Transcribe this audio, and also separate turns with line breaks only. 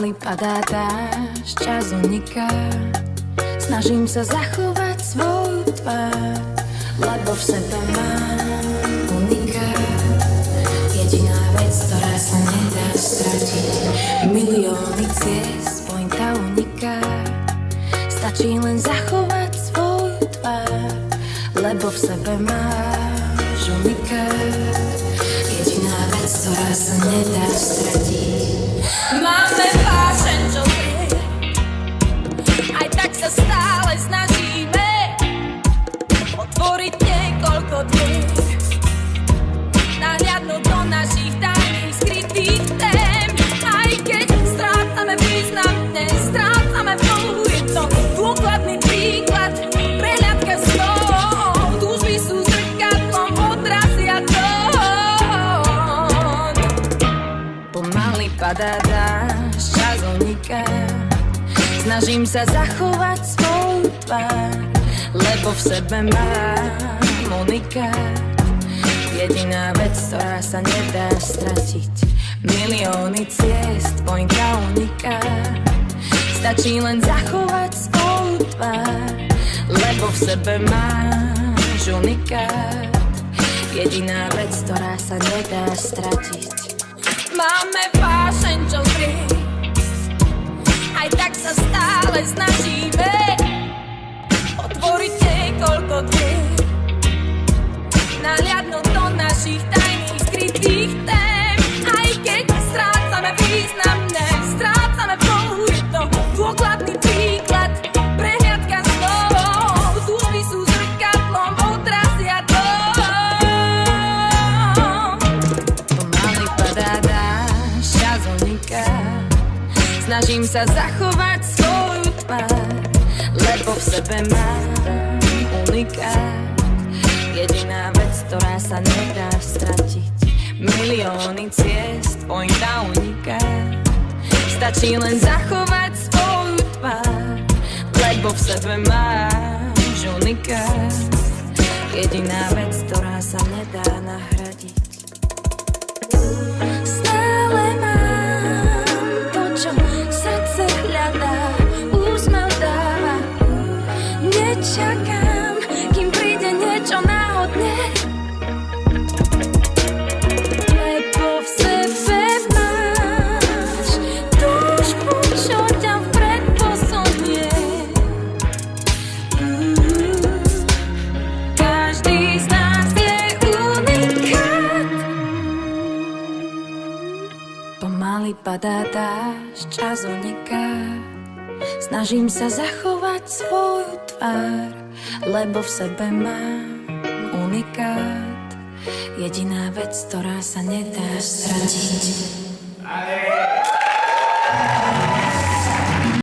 Pomaly padá dážď, čas uniká. Snažím sa zachovať svoju tvár, lebo v sebe mám unikát. Jediná vec, ktorá sa nedá stratiť. Milióny ciest, pointa uniká. Stačí len zachovať svoju tvár, lebo v sebe máš unikát. Jediná vec, ktorá sa nedá stratiť. Máme vášeň, čo vie, aj tak sa stále snažíme otvoriť niekoľko dvier, nahliadnúť do našich tajných skrytých tém. Aj keď strácame význam, nestrácame vôľu, je to dôkladný príklad, prehľadka snov, túžby sú zrkadlom, odrazia tón. Pomaly padá dážď, čas uniká. Snažím sa zachovať svoju tvár, lebo v sebe mám unikát. Jediná vec, ktorá sa nedá stratiť. Milióny ciest, pointa uniká. Stačí len zachovať svoju tvár, lebo v sebe máš unikát. Jediná vec, ktorá sa nedá stratiť. Máme vášeň, čo zrie, aj tak sa stále snažíme otvoriť niekoľko dvier, nahliadnúť do našich tajných skrytých tém. Aj keď strácame význam, nestrácame vôľu, je to dôkladný príklad, prehliadka snov, túžby sú zrkadlom, odrazia tón. Pomaly padá dážď, čas uniká. Snažím sa zachovať svoju tvár, lebo v sebe mám unikát. Jediná vec, ktorá sa nedá stratiť. Milióny ciest, pointa uniká. Stačí len zachovať svoju tvár, lebo v sebe máš unikát. Jediná vec, ktorá sa nedá nahradiť. Stále mám to, čo srdce hľadá, úsmev dáva. Nečakám, kým príde niečo náhodne, lebo v sebe máš túžbu, čo ťa vpred posunie. Každý z nás je unikát. Pomaly padá dážď, čas uniká. Snažím sa zachovať svoju tvár, lebo v sebe mám unikát. Jediná vec, ktorá sa nedá stratiť.